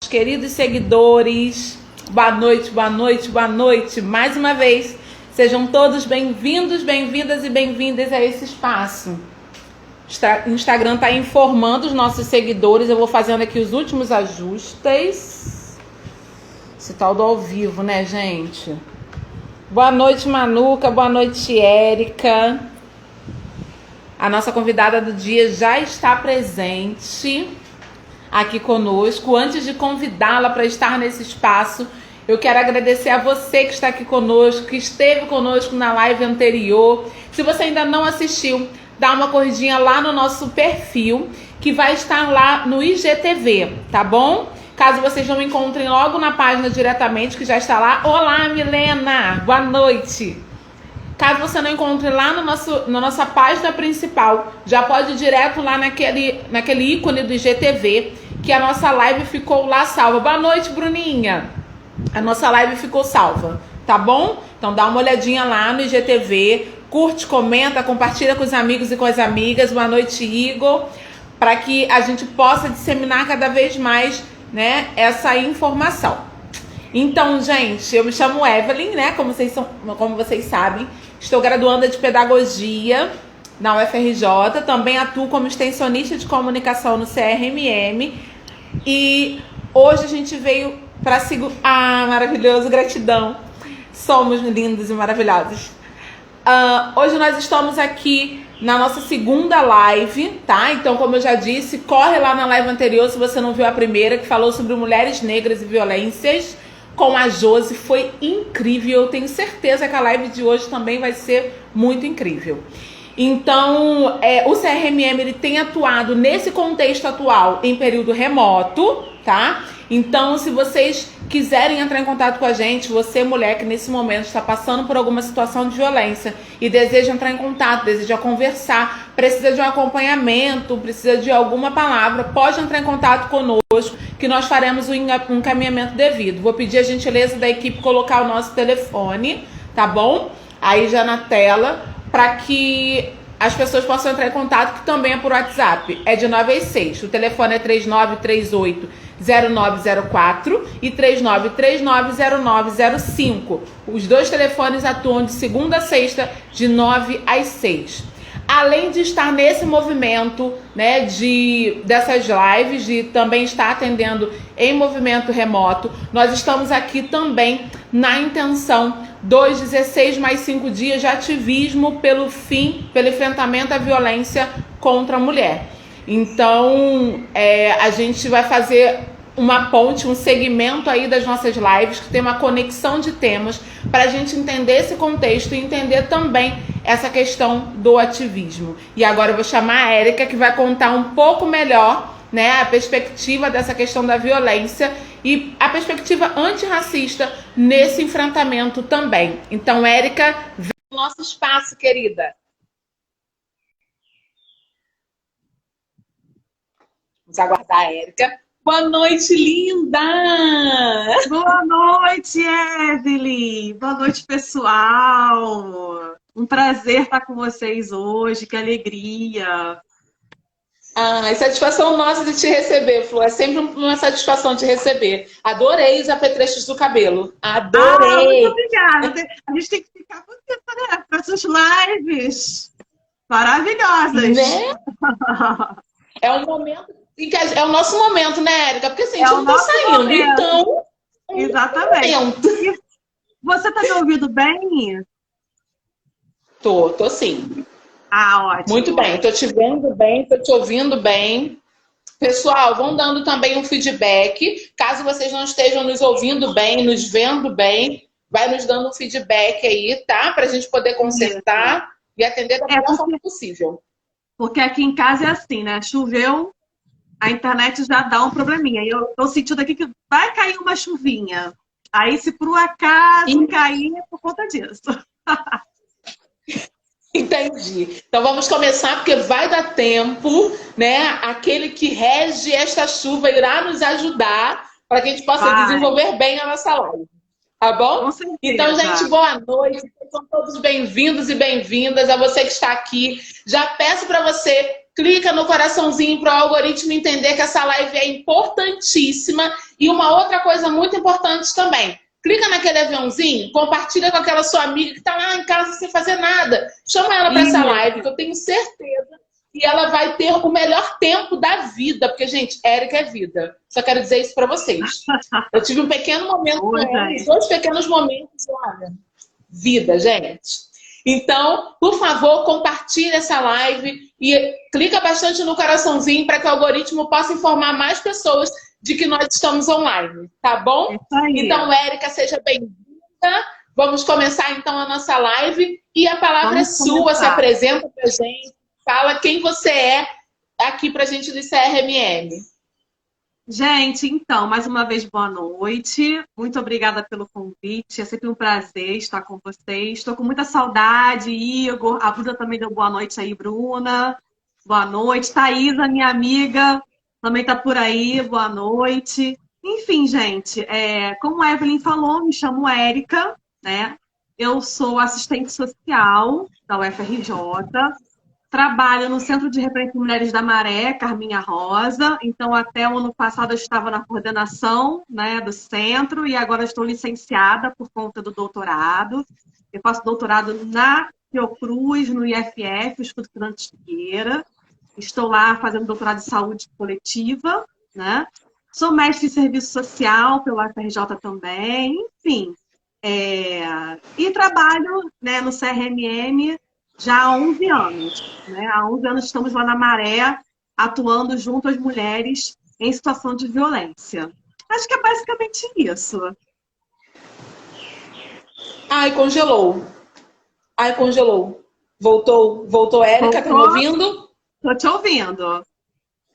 queridos seguidores, boa noite, boa noite, boa noite. Mais uma vez, sejam todos bem-vindos, bem-vindas e bem-vindas a esse espaço. O Instagram está informando os nossos seguidores, eu vou fazendo aqui os últimos ajustes. Esse tal do ao vivo, né, gente? Boa noite, Manuca, boa noite, Érica. A nossa convidada do dia já está presente aqui conosco. Antes de convidá-la para estar nesse espaço, eu quero agradecer a você que está aqui conosco, que esteve conosco na live anterior. Se você ainda não assistiu, dá uma corridinha lá no nosso perfil, que vai estar lá no IGTV, tá bom? Caso vocês não me encontrem logo na página diretamente, que já está lá. Olá, Milena! Boa noite! Caso você não encontre lá na nossa página principal, já pode ir direto lá naquele ícone do IGTV, que a nossa live ficou lá salva. Boa noite, Bruninha! A nossa live ficou salva, tá bom? Então dá uma olhadinha lá no IGTV, curte, comenta, compartilha com os amigos e com as amigas. Boa noite, Igor, para que a gente possa disseminar cada vez mais, né, essa informação. Então, gente, eu me chamo Evelyn, né? Como vocês sabem, estou graduanda de Pedagogia na UFRJ, também atuo como extensionista de comunicação no CRMM e hoje a gente veio para seguir... Ah, maravilhoso, gratidão. Somos lindos e maravilhosos. Hoje nós estamos aqui na nossa segunda live, tá? Então, como eu já disse, corre lá na live anterior se você não viu a primeira, que falou sobre mulheres negras e violências, com a Josi. Foi incrível. Eu tenho certeza que a live de hoje também vai ser muito incrível. Então, o CRMM ele tem atuado nesse contexto atual em período remoto, tá? Então, se vocês quiserem entrar em contato com a gente, você, mulher, que nesse momento está passando por alguma situação de violência e deseja entrar em contato, deseja conversar, precisa de um acompanhamento, precisa de alguma palavra, pode entrar em contato conosco, que nós faremos o encaminhamento devido. Vou pedir a gentileza da equipe colocar o nosso telefone, tá bom? Aí já na tela, para que as pessoas possam entrar em contato, que também é por WhatsApp. É de 9 às 6. O telefone é 3938-0904 e 3939-0905. Os dois telefones atuam de segunda a sexta, de 9 às 6. Além de estar nesse movimento, né, dessas lives, de também estar atendendo em movimento remoto, nós estamos aqui também na intenção dos 16 mais 5 dias de ativismo pelo enfrentamento à violência contra a mulher. Então, a gente vai fazer uma ponte, um segmento aí das nossas lives, que tem uma conexão de temas, para a gente entender esse contexto e entender também essa questão do ativismo. E agora eu vou chamar a Érica, que vai contar um pouco melhor, né, a perspectiva dessa questão da violência e a perspectiva antirracista nesse enfrentamento também. Então, Érica, vem no nosso espaço, querida. Vamos aguardar a Érica. Boa noite, linda! Boa noite, Evelyn! Boa noite, pessoal! Um prazer estar com vocês hoje, que alegria! É satisfação nossa de te receber, Flor. É sempre uma satisfação te receber. Adorei os apetrechos do cabelo. Adorei! Muito obrigada! A gente tem que ficar com tempo, né? Para essas lives maravilhosas! Né? É um momento... É o nosso momento, né, Érica? Porque assim, a gente não tá saindo, momento. Então... Exatamente. Você tá me ouvindo bem? Tô sim. Ótimo. Muito bem, tô te vendo bem, tô te ouvindo bem. Pessoal, vão dando também um feedback. Caso vocês não estejam nos ouvindo bem, nos vendo bem, vai nos dando um feedback aí, tá? Pra gente poder consertar e atender da melhor forma possível. Porque aqui em casa é assim, né? Choveu, a internet já dá um probleminha. E eu tô sentindo aqui que vai cair uma chuvinha. Aí, se por um acaso cair, é por conta disso. Entendi. Então vamos começar, porque vai dar tempo, né? Aquele que rege esta chuva irá nos ajudar para que a gente possa desenvolver bem a nossa live. Tá bom? Então, gente, boa noite. São todos bem-vindos e bem-vindas. A você que está aqui. Já peço para você clica no coraçãozinho para o algoritmo entender que essa live é importantíssima. E uma outra coisa muito importante também. Clica naquele aviãozinho, compartilha com aquela sua amiga que está lá em casa sem fazer nada. Chama ela para essa live, que eu tenho certeza que ela vai ter o melhor tempo da vida. Porque, gente, Érica é vida. Só quero dizer isso para vocês. Eu tive um pequeno momento com ela, 2 pequenos momentos. Olha, vida, gente. Então, por favor, compartilhe essa live e clica bastante no coraçãozinho para que o algoritmo possa informar mais pessoas de que nós estamos online, tá bom? Então, Érica, seja bem-vinda. Vamos começar, então, a nossa live. E a palavra é sua, se apresenta pra gente. Fala quem você é aqui pra gente do CRMM. Gente, então, mais uma vez, boa noite. Muito obrigada pelo convite. É sempre um prazer estar com vocês. Estou com muita saudade, Igor. A Bruna também deu boa noite aí, Bruna. Boa noite. Thaisa, minha amiga, também está por aí. Boa noite. Enfim, gente, como a Evelyn falou, me chamo Érica, né? Eu sou assistente social da UFRJ. Trabalho no Centro de Referência de Mulheres da Maré, Carminha Rosa. Então, até o ano passado, eu estava na coordenação, né, do centro e agora estou licenciada por conta do doutorado. Eu faço doutorado na Fiocruz, no IFF, Instituto Fernando Figueira. Estou lá fazendo doutorado de saúde coletiva, né? Sou mestre em serviço social pelo UFRJ também, enfim. E trabalho, né, no CRMM já há 11 anos. Né? Há 11 anos estamos lá na Maré, atuando junto às mulheres em situação de violência. Acho que é basicamente isso. Ai, congelou. Ai, congelou. Voltou, Érica, tá me ouvindo? Tô te ouvindo.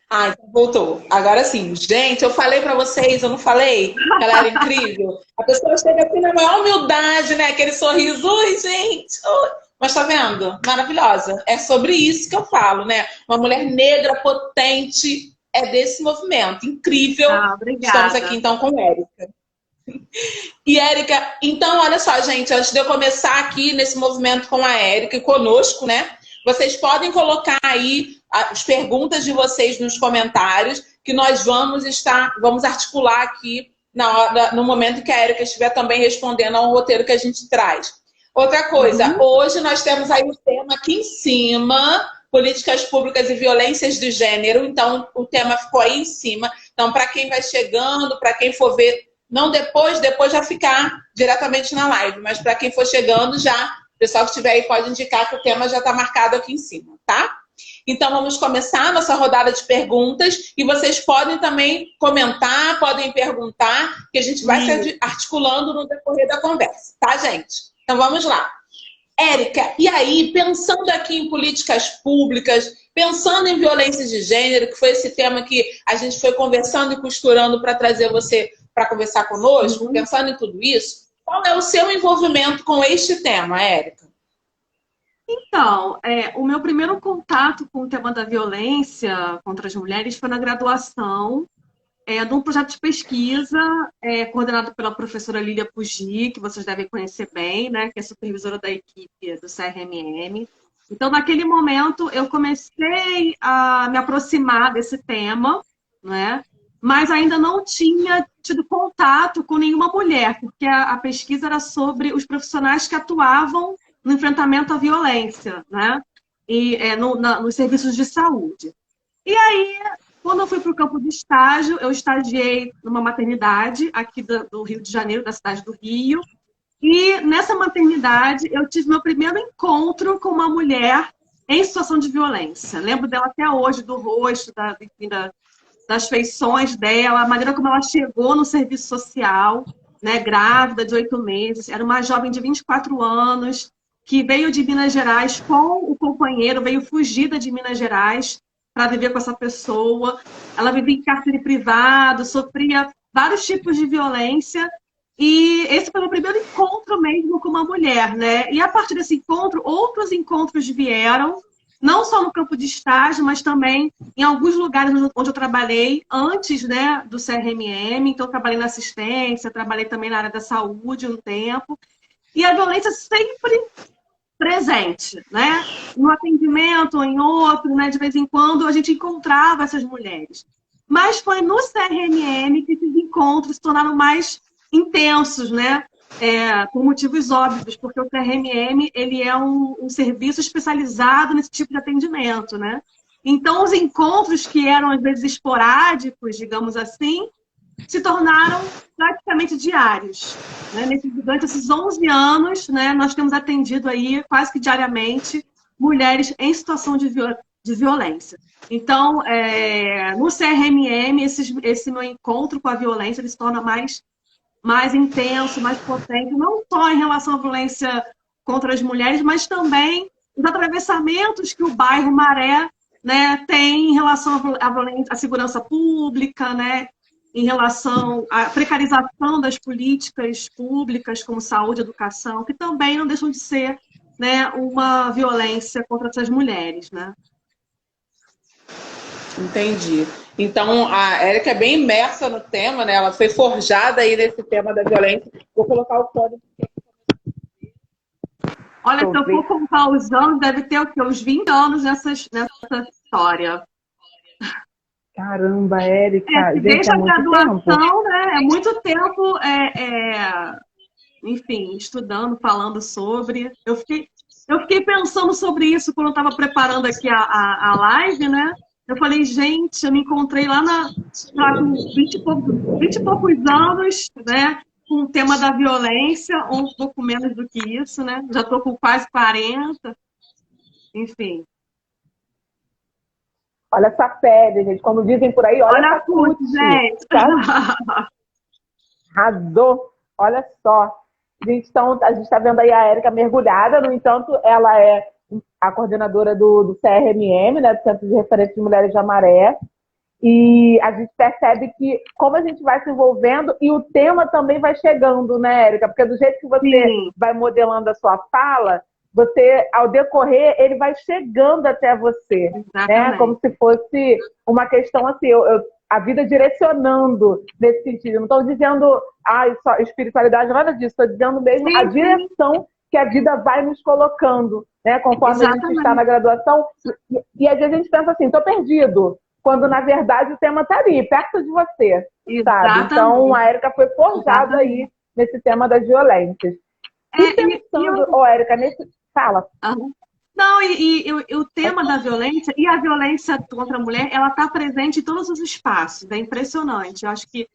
Ai, voltou. Agora sim. Gente, eu falei pra vocês, eu não falei? Que ela era incrível. A pessoa chega assim na maior humildade, né? Aquele sorriso. Oi, gente. Oi. Mas tá vendo? Maravilhosa. É sobre isso que eu falo, né? Uma mulher negra, potente, é desse movimento. Incrível. Obrigada. Estamos aqui, então, com Érica. E, Érica, então, olha só, gente. Antes de eu começar aqui nesse movimento com a Érica e conosco, né? Vocês podem colocar aí as perguntas de vocês nos comentários, que nós vamos articular aqui no momento que a Érica estiver também respondendo ao roteiro que a gente traz. Outra coisa, hoje nós temos aí o tema aqui em cima, políticas públicas e violências de gênero. Então, o tema ficou aí em cima. Então, para quem vai chegando, para quem for ver, não depois já ficar diretamente na live, mas para quem for chegando já, o pessoal que estiver aí pode indicar que o tema já está marcado aqui em cima, tá? Então, vamos começar a nossa rodada de perguntas e vocês podem também comentar, podem perguntar, que a gente vai se articulando no decorrer da conversa, tá, gente? Então, vamos lá. Érica, e aí, pensando aqui em políticas públicas, pensando em violência de gênero, que foi esse tema que a gente foi conversando e costurando para trazer você para conversar conosco, pensando em tudo isso, qual é o seu envolvimento com este tema, Érica? Então, o meu primeiro contato com o tema da violência contra as mulheres foi na graduação, de um projeto de pesquisa coordenado pela professora Lília Pugi, que vocês devem conhecer bem, né, que é supervisora da equipe do CRMM. Então, naquele momento, eu comecei a me aproximar desse tema, né, mas ainda não tinha tido contato com nenhuma mulher, porque a pesquisa era sobre os profissionais que atuavam no enfrentamento à violência, né, e nos serviços de saúde. E aí, quando eu fui para o campo de estágio, eu estagiei numa maternidade aqui do Rio de Janeiro, da cidade do Rio. E nessa maternidade, eu tive meu primeiro encontro com uma mulher em situação de violência. Lembro dela até hoje, do rosto, das feições dela, a maneira como ela chegou no serviço social, né, grávida de 8 meses. Era uma jovem de 24 anos que veio de Minas Gerais com o companheiro, veio fugida de Minas Gerais para viver com essa pessoa. Ela vivia em cárcere privado, sofria vários tipos de violência. E esse foi o meu primeiro encontro mesmo com uma mulher, né? E a partir desse encontro, outros encontros vieram, não só no campo de estágio, mas também em alguns lugares onde eu trabalhei antes, né, do CRMM. Então, eu trabalhei na assistência, trabalhei também na área da saúde um tempo. E a violência sempre presente, né? No atendimento ou em outro, né? De vez em quando a gente encontrava essas mulheres. Mas foi no CRMM que esses encontros se tornaram mais intensos, né? Por motivos óbvios, porque o CRMM ele é um serviço especializado nesse tipo de atendimento, né? Então, os encontros que eram, às vezes, esporádicos, digamos assim, se tornaram praticamente diários. Né? Durante esses 11 anos, né, nós temos atendido aí, quase que diariamente, mulheres em situação de violência. Então, no CRMM, esse meu encontro com a violência ele se torna mais intenso, mais potente, não só em relação à violência contra as mulheres, mas também os atravessamentos que o bairro Maré, né, tem em relação à segurança pública, né, em relação à precarização das políticas públicas, como saúde e educação, que também não deixam de ser, né, uma violência contra essas mulheres, né? Entendi. Então, a Érica é bem imersa no tema, né? Ela foi forjada aí nesse tema da violência. Vou colocar o código. Olha, se eu for contar os anos, deve ter o quê? Uns 20 anos nessa história. Caramba, Érica. Desde a graduação, né? É muito tempo, enfim, estudando, falando sobre. Eu fiquei pensando sobre isso quando eu estava preparando aqui a live, né? Eu falei, gente, eu me encontrei lá com 20 e poucos anos, né? Com o tema da violência, ou um pouco menos do que isso, né? Já estou com quase 40. Enfim. Olha essa pele, gente. Como dizem por aí, olha essa cutis, gente. Tá? Arrasou. Olha só. Gente, então, a gente está vendo aí a Érica mergulhada. No entanto, ela é a coordenadora do CRMM, né, do Centro de Referência de Mulheres de Amaré. E a gente percebe que como a gente vai se envolvendo e o tema também vai chegando, né, Érica? Porque do jeito que você vai modelando a sua fala, você, ao decorrer, ele vai chegando até você, né? Como se fosse uma questão assim, a vida direcionando nesse sentido. Não estou dizendo, só espiritualidade, nada disso. Estou dizendo mesmo a direção que a vida vai nos colocando, né? Conforme a gente está na graduação. E às vezes a gente pensa assim, estou perdido. Quando, na verdade, o tema está ali, perto de você, sabe? Então, a Érica foi forjada aí nesse tema das violências. E pensando, Érica, nesse... Fala. Não, e o tema da violência e a violência contra a mulher, ela está presente em todos os espaços. É impressionante. Eu acho que,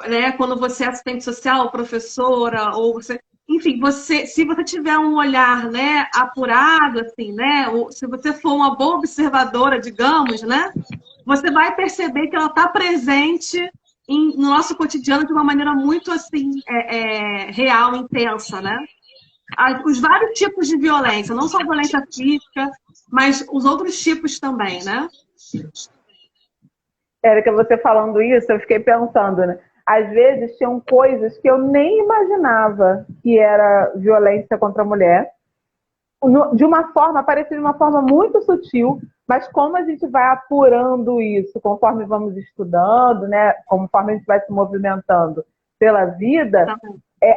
né, quando você é assistente social, professora, ou você... Enfim, se você tiver um olhar, né, apurado, assim, né, ou se você for uma boa observadora, digamos, né, você vai perceber que ela está presente no nosso cotidiano de uma maneira muito, assim, real, intensa, né? Os vários tipos de violência, não só a violência física, mas os outros tipos também, né? Érica, você falando isso, eu fiquei pensando, né? Às vezes tinham coisas que eu nem imaginava que era violência contra a mulher. De uma forma, parecia de uma forma muito sutil, mas como a gente vai apurando isso conforme vamos estudando, né? Conforme a gente vai se movimentando pela vida,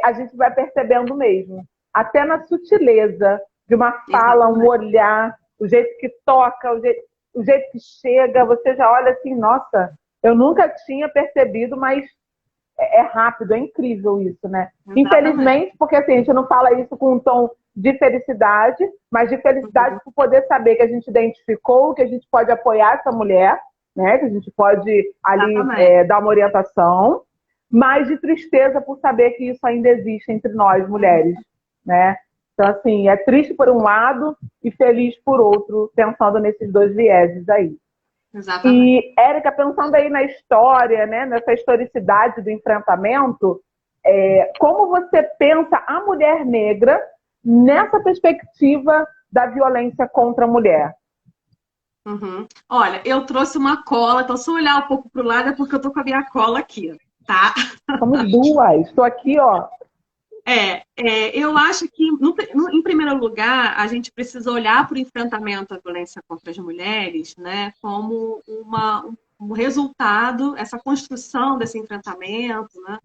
a gente vai percebendo mesmo. Até na sutileza de uma fala, um olhar, o jeito que toca, o jeito que chega, você já olha assim, nossa, eu nunca tinha percebido, mas é rápido, é incrível isso, né? Exatamente. Infelizmente, porque assim, a gente não fala isso com um tom de felicidade, mas de felicidade por poder saber que a gente identificou, que a gente pode apoiar essa mulher, né? Que a gente pode ali dar uma orientação, mas de tristeza por saber que isso ainda existe entre nós, mulheres, né? Então, assim, é triste por um lado e feliz por outro, pensando nesses dois vieses aí. Exatamente. E, Érica, pensando aí na história, né, nessa historicidade do enfrentamento, como você pensa a mulher negra nessa perspectiva da violência contra a mulher? Olha, eu trouxe uma cola, então se eu olhar um pouco para o lado é porque eu tô com a minha cola aqui, tá? Somos duas, estou aqui, ó. Eu acho que, em primeiro lugar, a gente precisa olhar para o enfrentamento à violência contra as mulheres, né, como um resultado, essa construção desse enfrentamento, né,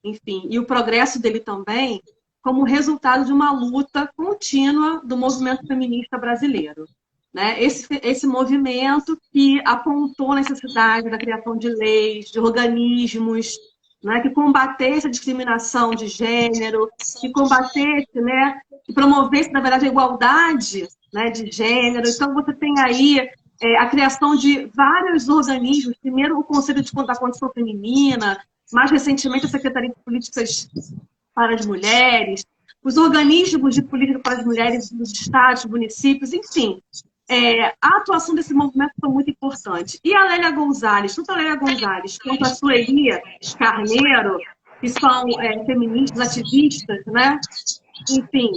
enfim, e o progresso dele também, como resultado de uma luta contínua do movimento feminista brasileiro. Né? Esse movimento que apontou a necessidade da criação de leis, de organismos, né, que combatesse a discriminação de gênero, que combatesse, né, que promovesse, na verdade, a igualdade, né, de gênero. Então, você tem aí a criação de vários organismos, primeiro o Conselho da Condição Feminina, mais recentemente a Secretaria de Políticas para as Mulheres, os organismos de política para as mulheres dos estados, municípios, enfim. A atuação desse movimento foi muito importante. E a Lélia Gonzalez, tanto a Lélia Gonzalez quanto a Sueli Carneiro, que são feministas, ativistas, né? Enfim,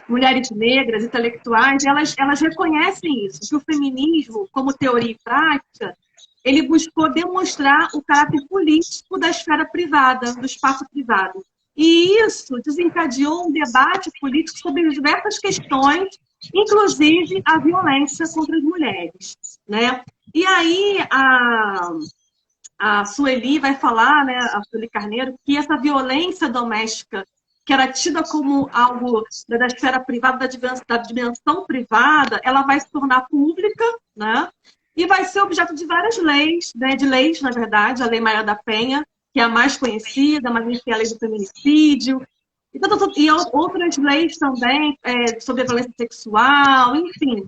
mulheres negras, intelectuais, elas reconhecem isso, que o feminismo, como teoria e prática, ele buscou demonstrar o caráter político da esfera privada, do espaço privado. E isso desencadeou um debate político sobre diversas questões, inclusive a violência contra as mulheres, né? E aí a Sueli vai falar, né, a Sueli Carneiro, que essa violência doméstica, que era tida como algo da esfera privada, da dimensão privada, ela vai se tornar pública, né? E vai ser objeto de várias leis, né, de leis, na verdade, a Lei Maria da Penha, que é a mais conhecida, mas enfim, a Lei do Feminicídio, e outras leis também sobre a violência sexual, enfim,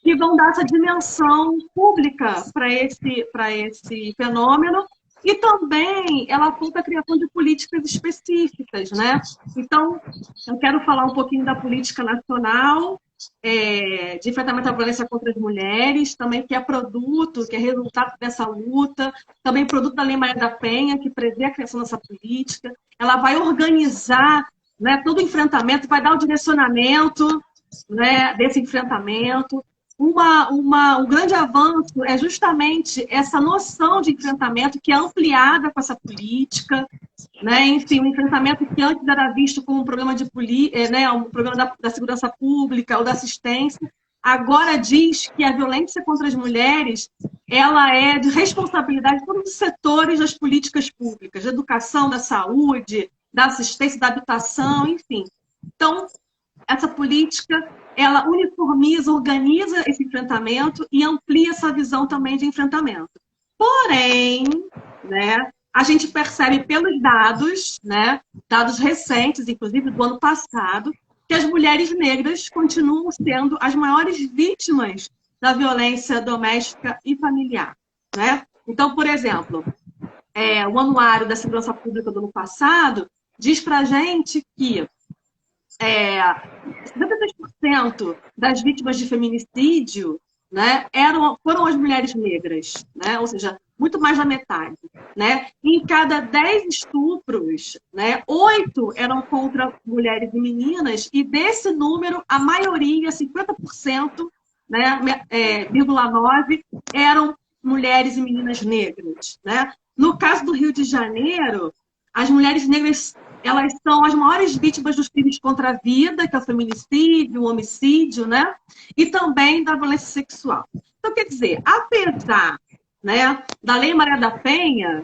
que vão dar essa dimensão pública para esse fenômeno. E também ela aponta a criação de políticas específicas, né? Então, eu quero falar um pouquinho da política nacional de enfrentamento à violência contra as mulheres, também que é produto, que é resultado dessa luta, também produto da Lei Maria da Penha, que prevê a criação dessa política. Ela vai organizar, né, todo o enfrentamento, vai dar o direcionamento, né, desse enfrentamento. Um grande avanço é justamente essa noção de enfrentamento que é ampliada com essa política, né? Enfim, um enfrentamento que antes era visto como um problema um problema da segurança pública ou da assistência, agora diz que a violência contra as mulheres ela é de responsabilidade de todos os setores das políticas públicas, da educação, da saúde, da assistência, da habitação, enfim. Então, essa política ela uniformiza, organiza esse enfrentamento e amplia essa visão também de enfrentamento. Porém, né, a gente percebe pelos dados, né, dados recentes, inclusive do ano passado, que as mulheres negras continuam sendo as maiores vítimas da violência doméstica e familiar, né? Então, por exemplo, o Anuário da Segurança Pública do ano passado diz para a gente que 73% das vítimas de feminicídio, né, foram as mulheres negras, né? Ou seja, muito mais da metade. Né? E em cada 10 estupros, né, 8 eram contra mulheres e meninas, e desse número, a maioria, 50%, né, 0,9%, eram mulheres e meninas negras. Né? No caso do Rio de Janeiro, as mulheres negras elas são as maiores vítimas dos crimes contra a vida, que é o feminicídio, o homicídio, né? E também da violência sexual. Então, quer dizer, apesar, né, da Lei Maria da Penha,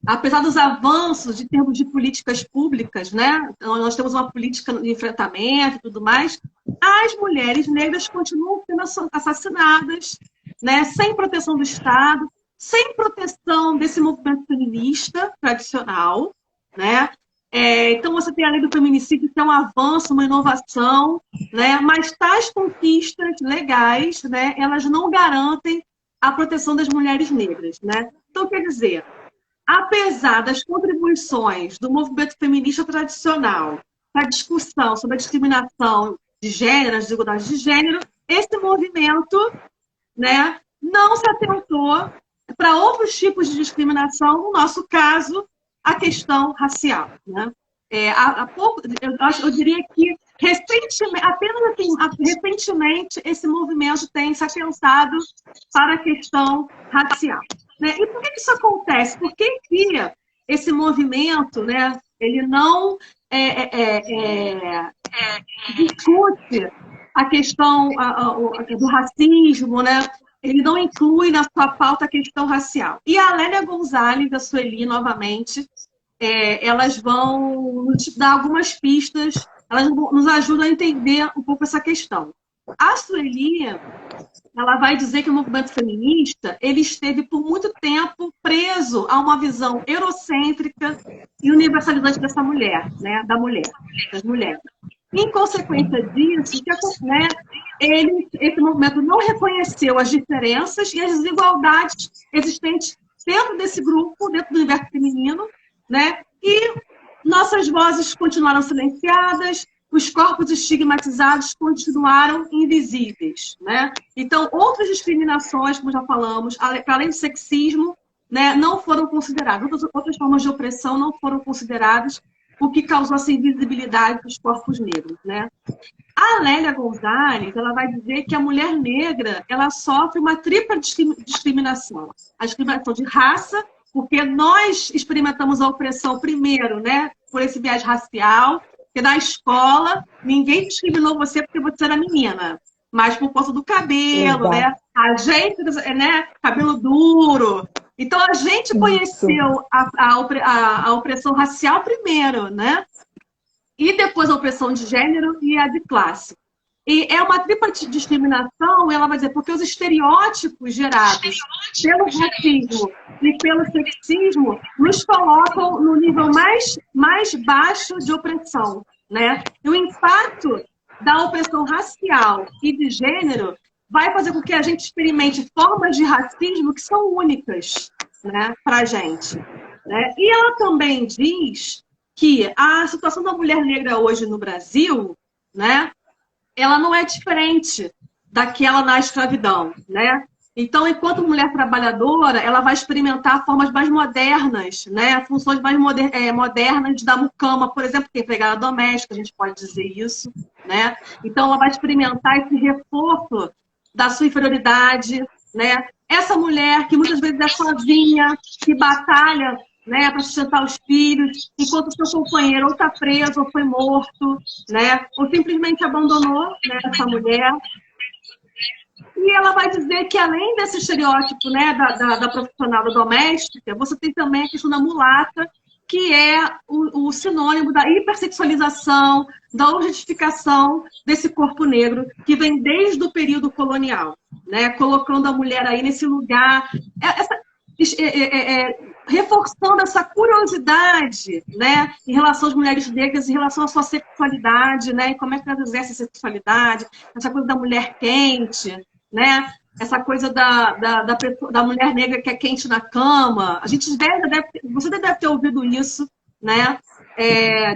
apesar dos avanços de termos de políticas públicas, né? Nós temos uma política de enfrentamento e tudo mais, as mulheres negras continuam sendo assassinadas, né? Sem proteção do Estado, sem proteção desse movimento feminista tradicional, né? Então, você tem a lei do feminicídio, que é um avanço, uma inovação, né? Mas tais conquistas legais, né, elas não garantem a proteção das mulheres negras. Né? Então, quer dizer, apesar das contribuições do movimento feminista tradicional para a discussão sobre a discriminação de gênero, as desigualdades de gênero, esse movimento, né, não se atentou para outros tipos de discriminação, no nosso caso, a questão racial. Né? Eu diria que recentemente esse movimento tem se atentado para a questão racial. Né? E por que isso acontece? Por que esse movimento, né, ele não discute a questão do racismo, né? Ele não inclui na sua pauta a questão racial. E a Lélia Gonzalez e a Sueli, novamente, elas vão nos dar algumas pistas elas nos ajudam a entender um pouco essa questão. A Sueli, ela vai dizer que o movimento feminista, ele esteve por muito tempo preso a uma visão eurocêntrica e universalizante dessa mulher, né, das mulheres. Em consequência disso, né, esse movimento não reconheceu as diferenças e as desigualdades existentes dentro desse grupo, dentro do universo feminino, né, e nossas vozes continuaram silenciadas, os corpos estigmatizados continuaram invisíveis, né? Então, outras discriminações, como já falamos, para além do sexismo, né, não foram consideradas. Outras formas de opressão não foram consideradas, o que causou essa invisibilidade dos corpos negros, né? A Lélia Gonzalez, ela vai dizer que a mulher negra, ela sofre uma tripla discriminação. A discriminação de raça, porque nós experimentamos a opressão primeiro, né, por esse viés racial, porque na escola ninguém discriminou você porque você era menina, mas por conta do cabelo, né? A gente, né, cabelo duro. Então a gente conheceu a opressão racial primeiro, né? E depois a opressão de gênero e a de classe. E é uma tripla discriminação, ela vai dizer, porque os estereótipos gerados pelo racismo e pelo sexismo nos colocam no nível mais baixo de opressão, né? E o impacto da opressão racial e de gênero vai fazer com que a gente experimente formas de racismo que são únicas, né, para a gente, né? E ela também diz que a situação da mulher negra hoje no Brasil, né, ela não é diferente daquela na escravidão, né? Então, enquanto mulher trabalhadora, ela vai experimentar formas mais modernas, né? Funções mais modernas da mucama, por exemplo, que é empregada doméstica, a gente pode dizer isso, né? Então, ela vai experimentar esse reforço da sua inferioridade, né? Essa mulher que muitas vezes é sozinha, que batalha, né, para sustentar os filhos, enquanto seu companheiro ou está preso, ou foi morto, né, ou simplesmente abandonou, né, essa mulher. E ela vai dizer que, além desse estereótipo, né, da profissional da doméstica, você tem também a questão da mulata, que é o sinônimo da hipersexualização, da objetificação desse corpo negro, que vem desde o período colonial, né, colocando a mulher aí nesse lugar, reforçando essa curiosidade, né, em relação às mulheres negras, em relação à sua sexualidade, né, e como é que elas exercem a sexualidade, essa coisa da mulher quente, né, essa coisa da mulher negra que é quente na cama. A gente você deve ter ouvido isso, né,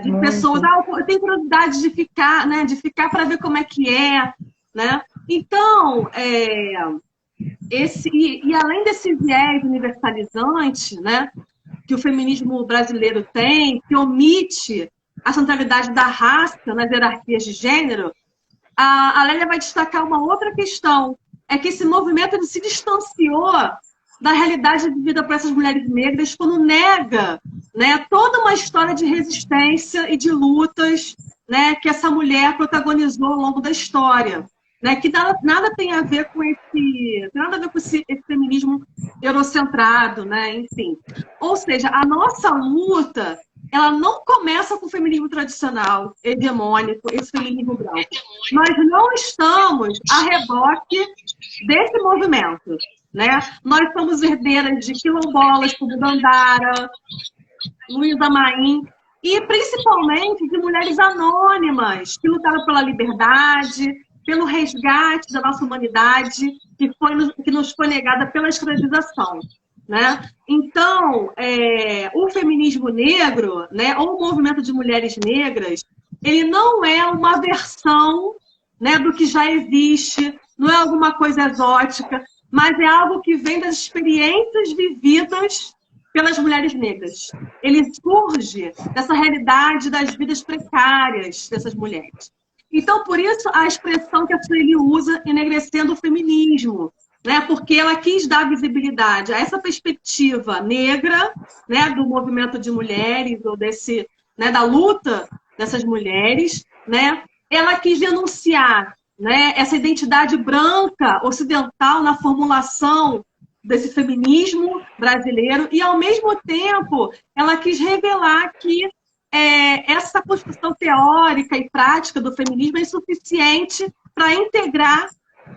de pessoas, eu tenho curiosidade de ficar, né, para ver como é que é, né. Então, e além desse viés universalizante, né, que o feminismo brasileiro tem, que omite a centralidade da raça nas hierarquias de gênero, a Lélia vai destacar uma outra questão, é que esse movimento ele se distanciou da realidade vivida por essas mulheres negras quando nega, né, toda uma história de resistência e de lutas, né, que essa mulher protagonizou ao longo da história. Né, que nada tem a ver com esse feminismo eurocentrado, né, enfim. Ou seja, a nossa luta, ela não começa com o feminismo tradicional, hegemônico, esse feminismo branco. Nós não estamos a reboque desse movimento, né? Nós somos herdeiras de quilombolas como Dandara, Luísa Maim, e principalmente de mulheres anônimas que lutaram pela liberdade, pelo resgate da nossa humanidade que nos foi negada pela escravização, né? Então, o feminismo negro, né, ou o movimento de mulheres negras, ele não é uma versão, né, do que já existe, não é alguma coisa exótica, mas é algo que vem das experiências vividas pelas mulheres negras. Ele surge dessa realidade das vidas precárias dessas mulheres. Então, por isso, a expressão que a Sueli usa, enegrecendo o feminismo, né? Porque ela quis dar visibilidade a essa perspectiva negra, né, do movimento de mulheres, ou né, da luta dessas mulheres, né? Ela quis denunciar, né, essa identidade branca, ocidental, na formulação desse feminismo brasileiro, e, ao mesmo tempo, ela quis revelar que essa construção teórica e prática do feminismo é insuficiente para integrar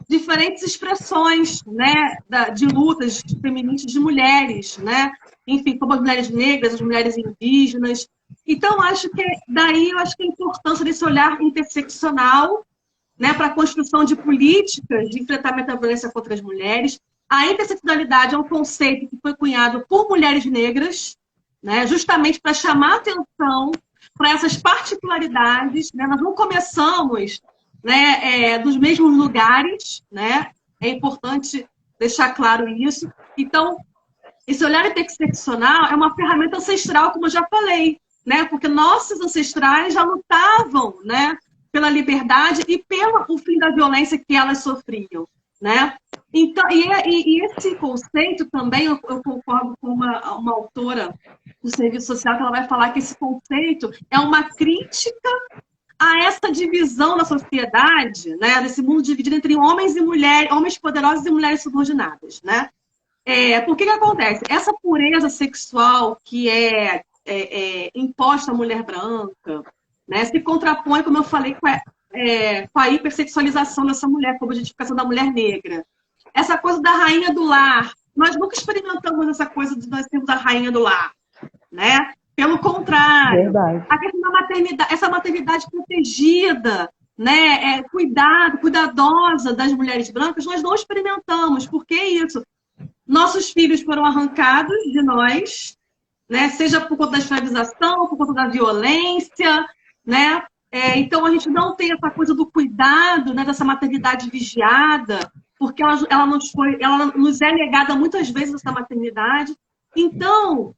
diferentes expressões, né, de lutas feministas de mulheres, né? Enfim, como as mulheres negras, as mulheres indígenas. Então, acho que daí eu acho que a importância desse olhar interseccional, né, para a construção de políticas de enfrentamento à violência contra as mulheres. A interseccionalidade é um conceito que foi cunhado por mulheres negras, né, justamente para chamar atenção para essas particularidades. Né? Nós não começamos, né, dos mesmos lugares, né? É importante deixar claro isso. Então, esse olhar interseccional é uma ferramenta ancestral, como eu já falei, né? Porque nossos ancestrais já lutavam, né, pela liberdade e pelo fim da violência que elas sofriam, né? Então, e esse conceito também, eu concordo com uma autora do serviço social, que ela vai falar que esse conceito é uma crítica a essa divisão na sociedade, né, desse mundo dividido entre homens e mulheres, homens poderosos e mulheres subordinadas, né? Por que acontece? Essa pureza sexual que é imposta à mulher branca, né, se contrapõe, como eu falei, com a hipersexualização dessa mulher, com a objetificação da mulher negra. Essa coisa da rainha do lar. Nós nunca experimentamos essa coisa de nós termos a rainha do lar, né? Pelo contrário, a questão da maternidade, essa maternidade protegida, né, cuidadosa das mulheres brancas, nós não experimentamos. Por que isso? Nossos filhos foram arrancados de nós, né, seja por conta da escravização, por conta da violência, né? Então a gente não tem essa coisa do cuidado, né, dessa maternidade vigiada, porque ela nos é negada muitas vezes essa maternidade. Então,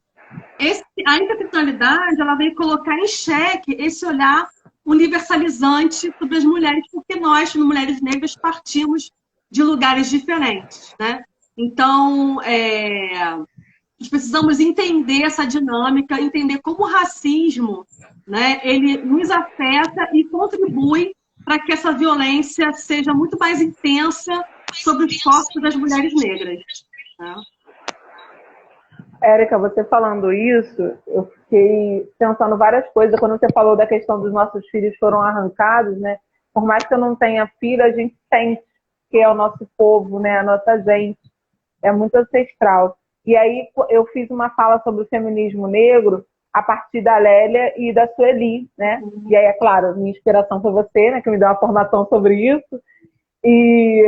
a interseccionalidade, ela vem colocar em xeque esse olhar universalizante sobre as mulheres, porque nós, mulheres negras, partimos de lugares diferentes, né? Então, nós precisamos entender essa dinâmica, entender como o racismo, né, ele nos afeta e contribui para que essa violência seja muito mais intensa sobre os corpos das mulheres negras, né? Érica, você falando isso, eu fiquei pensando várias coisas. Quando você falou da questão dos nossos filhos foram arrancados, né? Por mais que eu não tenha filho, a gente sente que é o nosso povo, né? A nossa gente. É muito ancestral. E aí eu fiz uma fala sobre o feminismo negro a partir da Lélia e da Sueli, né? E aí, é claro, minha inspiração foi você, né? Que me deu uma formação sobre isso. E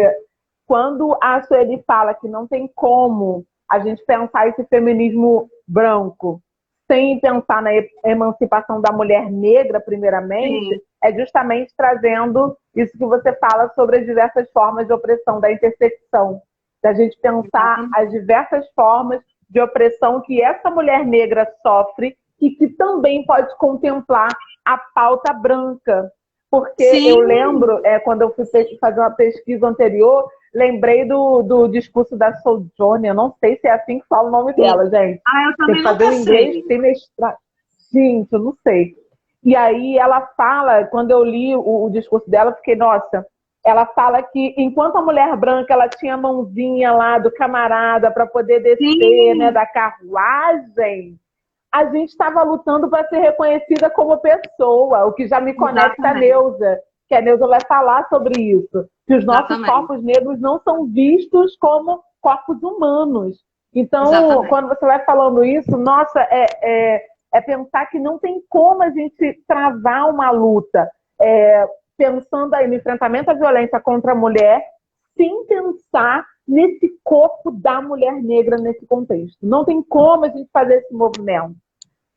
quando a Sueli fala que não tem como a gente pensar esse feminismo branco sem pensar na emancipação da mulher negra, primeiramente, é justamente trazendo isso que você fala sobre as diversas formas de opressão, da intersecção, da gente pensar as diversas formas de opressão que essa mulher negra sofre e que também pode contemplar a pauta branca. Porque eu lembro, quando eu fui fazer uma pesquisa anterior, lembrei do discurso da Sojourner, eu não sei se é assim que fala o nome dela, gente. Eu também tem que fazer em inglês, tem mestrado. Gente, eu não sei. E aí ela fala, quando eu li o discurso dela, eu fiquei, nossa, ela fala que enquanto a mulher branca ela tinha a mãozinha lá do camarada para poder descer, né, da carruagem, a gente estava lutando para ser reconhecida como pessoa, o que já me conecta a Neuza, que a Neuza vai falar sobre isso, que os nossos corpos negros não são vistos como corpos humanos. Então, quando você vai falando isso, nossa, é pensar que não tem como a gente travar uma luta, pensando aí no enfrentamento à violência contra a mulher, sem pensar nesse corpo da mulher negra nesse contexto. Não tem como a gente fazer esse movimento,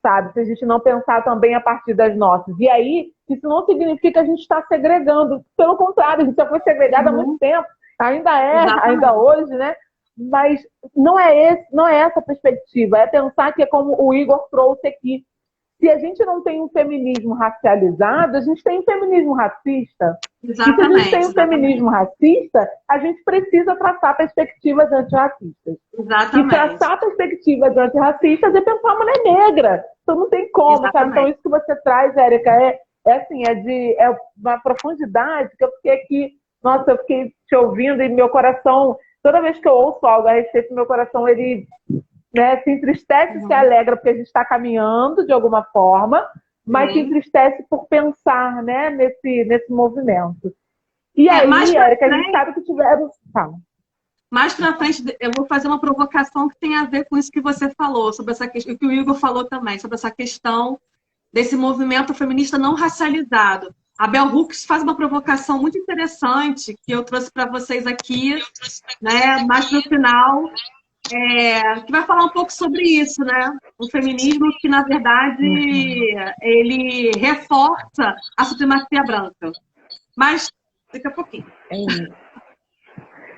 sabe? Se a gente não pensar também a partir das nossas. E aí, isso não significa a gente estar segregando. Pelo contrário, a gente já foi segregada há muito tempo. Ainda ainda hoje, né? Mas não é essa a perspectiva. É pensar que é como o Igor trouxe aqui. Se a gente não tem um feminismo racializado, a gente tem um feminismo racista. E se a gente tem um feminismo racista, a gente precisa traçar perspectivas antirracistas. E traçar perspectivas antirracistas é pensar a mulher negra. Então não tem como, sabe? Então isso que você traz, Érica, é uma profundidade que eu fiquei aqui, nossa, eu fiquei te ouvindo e meu coração, toda vez que eu ouço algo a respeito, meu coração, ele, né, se entristece e se alegra porque a gente está caminhando de alguma forma, mas se entristece por pensar, né, nesse movimento. E aí, mais pra Érica, a gente frente- sabe que tiveram... Tá. Mais para frente, eu vou fazer uma provocação que tem a ver com isso que você falou, sobre essa questão, que o Igor falou também, sobre essa questão desse movimento feminista não racializado. A Bell Hooks faz uma provocação muito interessante que eu trouxe para vocês aqui, né, mais no final, que vai falar um pouco sobre isso, né? Um feminismo que, na verdade, ele reforça a supremacia branca. Mas, daqui a pouquinho.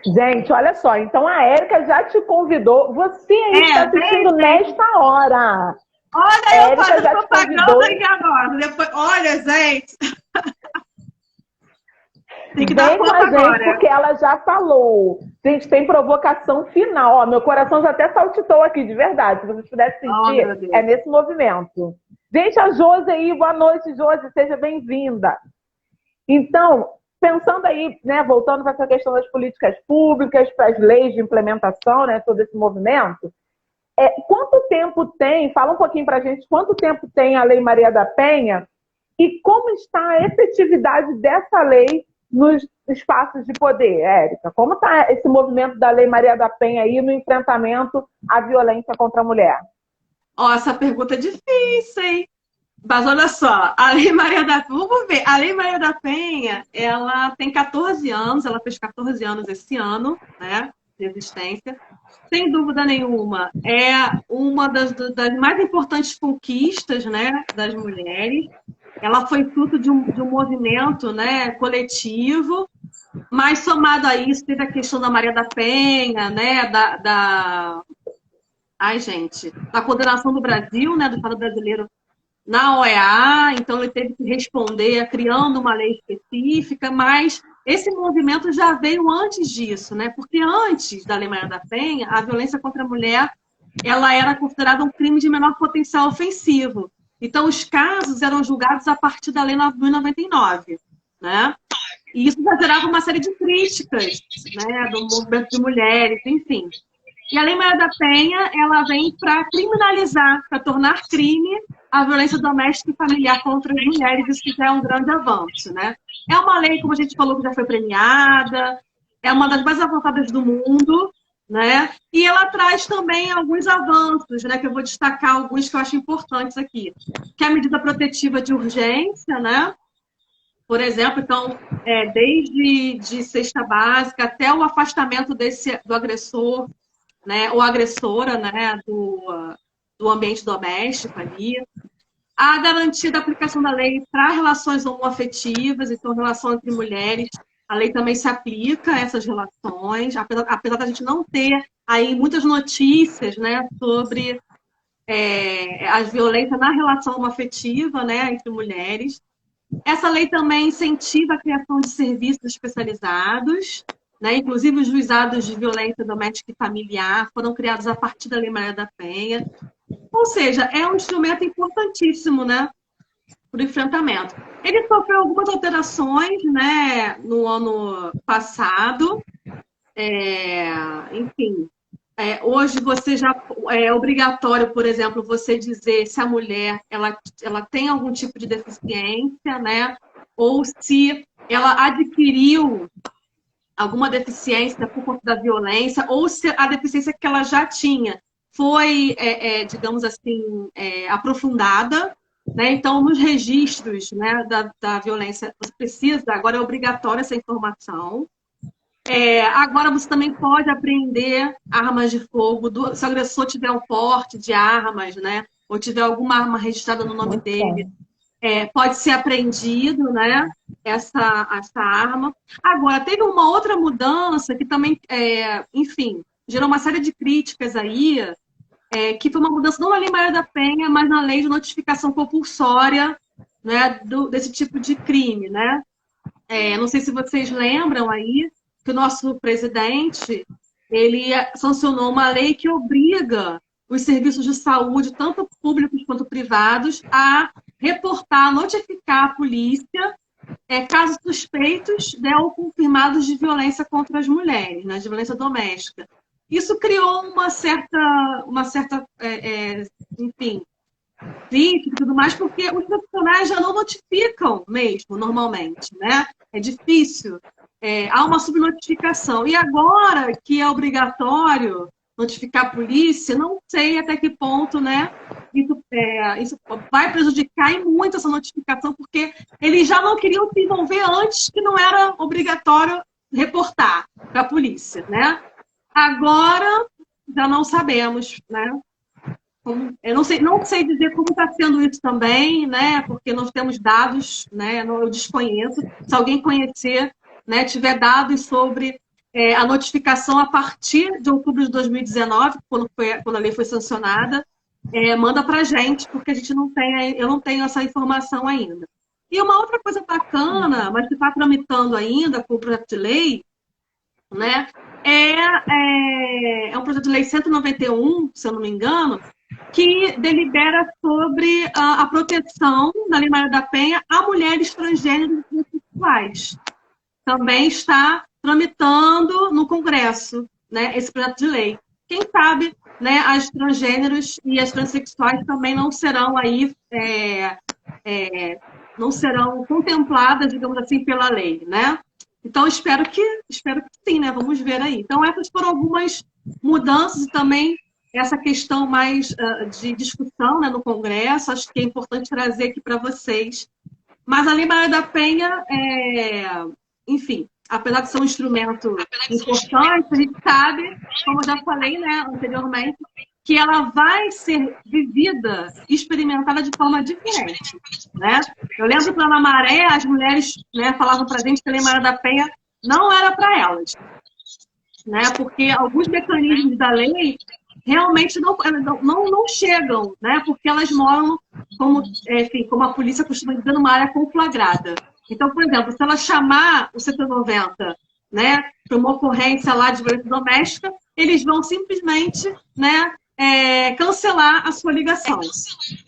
Gente, olha só, então a Érica já te convidou. Você aí está assistindo nesta hora. Olha, eu Érica fazendo já te propaganda convidou. aqui agora. Depois, olha, gente. Tem que Vem dar com conta a gente, agora. porque ela já falou. Gente, tem provocação final. Ó, meu coração já até saltitou aqui, de verdade. Se vocês pudessem meu sentir, Deus. é nesse movimento. Gente, a Josi aí, boa noite, Josi, seja bem-vinda. Então, pensando aí, né, voltando para essa questão das políticas públicas, para as leis de implementação, né, todo esse movimento, quanto tempo tem, fala um pouquinho para a gente, quanto tempo tem a Lei Maria da Penha e como está a efetividade dessa lei nos espaços de poder, Érica? Como está esse movimento da Lei Maria da Penha aí no enfrentamento à violência contra a mulher? Ó, essa pergunta é difícil, hein? Mas olha só, a Lei Maria da Penha, vamos ver, a Lei Maria da Penha, ela tem 14 anos, ela fez 14 anos esse ano, né, de existência. Sem dúvida nenhuma, é uma das mais importantes conquistas, né, das mulheres. Ela foi fruto de um movimento, né, coletivo, mas somado a isso, teve a questão da Maria da Penha, né, ai, gente, da condenação do Brasil, né, do Estado brasileiro na OEA, então ele teve que responder criando uma lei específica, mas esse movimento já veio antes disso, né? Porque antes da Lei Maria da Penha, a violência contra a mulher ela era considerada um crime de menor potencial ofensivo. Então, os casos eram julgados a partir da Lei 9.099, né? E isso já gerava uma série de críticas, né? Do movimento de mulheres, enfim. E a Lei Maria da Penha, ela vem para criminalizar, para tornar crime a violência doméstica e familiar contra as mulheres. Isso já é um grande avanço, né? É uma lei, como a gente falou, que já foi premiada, é uma das mais avançadas do mundo, né? E ela traz também alguns avanços, né? Que eu vou destacar alguns que eu acho importantes aqui. Que é a medida protetiva de urgência, né? Por exemplo, então, desde de cesta básica até o afastamento do agressor, né, ou agressora, né, do ambiente doméstico ali. A garantia da aplicação da lei para relações homoafetivas, então, relação entre mulheres, a lei também se aplica a essas relações, apesar da gente não ter aí muitas notícias, né, sobre as violências na relação homoafetiva, né, entre mulheres. Essa lei também incentiva a criação de serviços especializados, né? Inclusive os juizados de violência doméstica e familiar foram criados a partir da Lei Maria da Penha. Ou seja, é um instrumento importantíssimo, né, para o enfrentamento. Ele sofreu algumas alterações, né, no ano passado. Enfim, hoje você já é obrigatório, por exemplo, você dizer se a mulher ela tem algum tipo de deficiência, né? Ou se ela adquiriu alguma deficiência por conta da violência, ou se a deficiência que ela já tinha foi, digamos assim, aprofundada, né? Então, nos registros, né, da violência, você precisa, agora é obrigatória essa informação. Agora você também pode apreender armas de fogo, se o agressor tiver um porte de armas, né? Ou tiver alguma arma registrada no nome dele, pode ser apreendido, né? Essa arma. Agora, teve uma outra mudança que também, enfim, gerou uma série de críticas aí, que foi uma mudança não na Lei Maria da Penha, mas na lei de notificação compulsória, né? Desse tipo de crime, né? Não sei se vocês lembram aí, que o nosso presidente, ele sancionou uma lei que obriga os serviços de saúde, tanto públicos quanto privados, a reportar, notificar a polícia casos suspeitos, né, ou confirmados de violência contra as mulheres, né, de violência doméstica. Isso criou uma certa enfim, vítima e tudo mais, porque os profissionais já não notificam mesmo, normalmente, né? É difícil. Há uma subnotificação. E agora que é obrigatório notificar a polícia, não sei até que ponto, né? Isso vai prejudicar e muito essa notificação, porque eles já não queriam se envolver antes que não era obrigatório reportar para a polícia, né? Agora já não sabemos, né? Eu não sei dizer como está sendo isso também, né? Porque nós temos dados, né? Eu desconheço. Se alguém conhecer, né, tiver dados sobre a notificação a partir de outubro de 2019, quando a lei foi sancionada, manda para a gente, porque a gente não tem, eu não tenho essa informação ainda. E uma outra coisa bacana, mas que está tramitando ainda com o projeto de lei, né? É um projeto de lei 191, se eu não me engano, que delibera sobre a proteção da Lei Maria da Penha a mulheres transgêneros e transexuais. Também está tramitando no Congresso, né, esse projeto de lei. Quem sabe, né, as transgêneros e as transexuais também não serão aí, não serão contempladas, digamos assim, pela lei, né? Então, espero que sim, né? Vamos ver aí. Então, essas foram algumas mudanças e também essa questão mais de discussão, né, no Congresso. Acho que é importante trazer aqui para vocês. Mas a Lei Maria da Penha, enfim, apesar de ser um instrumento importante, a gente sabe, como eu já falei, né, anteriormente, que ela vai ser vivida, experimentada de forma diferente, né? Eu lembro que lá na Maré, as mulheres, né, falavam para a gente que a Lei Maria da Penha não era para elas, né? Porque alguns mecanismos da lei realmente não chegam, né? Porque elas moram, como a polícia costuma dizer, numa área conflagrada. Então, por exemplo, se ela chamar o 190, né, para uma ocorrência lá de violência doméstica, eles vão simplesmente, né, cancelar a sua ligação,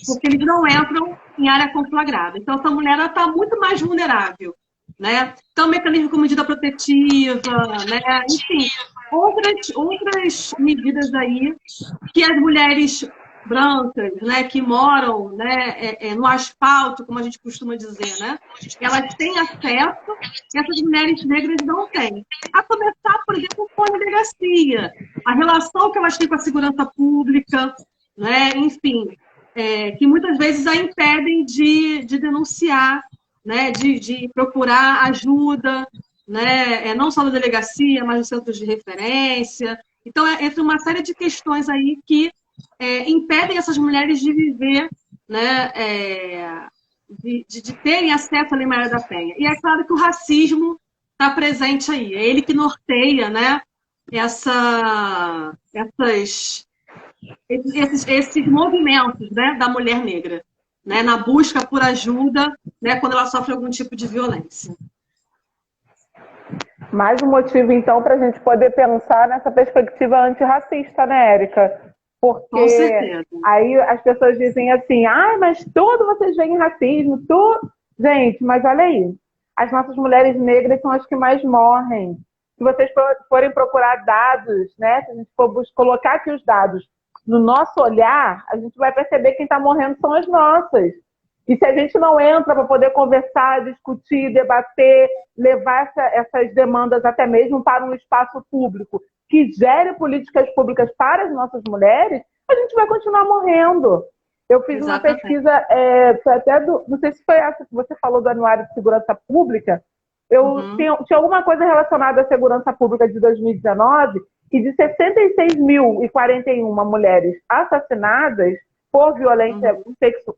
porque eles não entram em área conflagrada. Então, essa mulher está muito mais vulnerável, né? Então, mecanismo com medida protetiva, né? Enfim, outras medidas aí que as mulheres brancas, né, que moram, né, no asfalto, como a gente costuma dizer, né, elas têm acesso e essas mulheres negras não têm. A começar, por exemplo, com a delegacia, a relação que elas têm com a segurança pública, né, enfim, que muitas vezes a impedem de denunciar, né, de procurar ajuda, né, não só na delegacia, mas nos centros de referência. Então, entre uma série de questões aí que impedem essas mulheres de viver, né, de terem acesso à Lei Maria da Penha. E é claro que o racismo está presente aí. É ele que norteia, né, esses movimentos, né, da mulher negra, né, na busca por ajuda, né, quando ela sofre algum tipo de violência. Mais um motivo, então, para a gente poder pensar nessa perspectiva antirracista, né, Érica? Porque aí as pessoas dizem assim, mas tudo vocês veem racismo, tudo. Gente, mas olha aí, as nossas mulheres negras são as que mais morrem. Se vocês forem procurar dados, né, se a gente for colocar aqui os dados no nosso olhar, a gente vai perceber que quem está morrendo são as nossas. E se a gente não entra para poder conversar, discutir, debater, levar essas demandas até mesmo para um espaço público que gere políticas públicas para as nossas mulheres, a gente vai continuar morrendo. Eu fiz uma pesquisa, não sei se foi essa que você falou do Anuário de Segurança Pública, tinha alguma coisa relacionada à segurança pública de 2019, e de 66.041 mulheres assassinadas por violência sexual,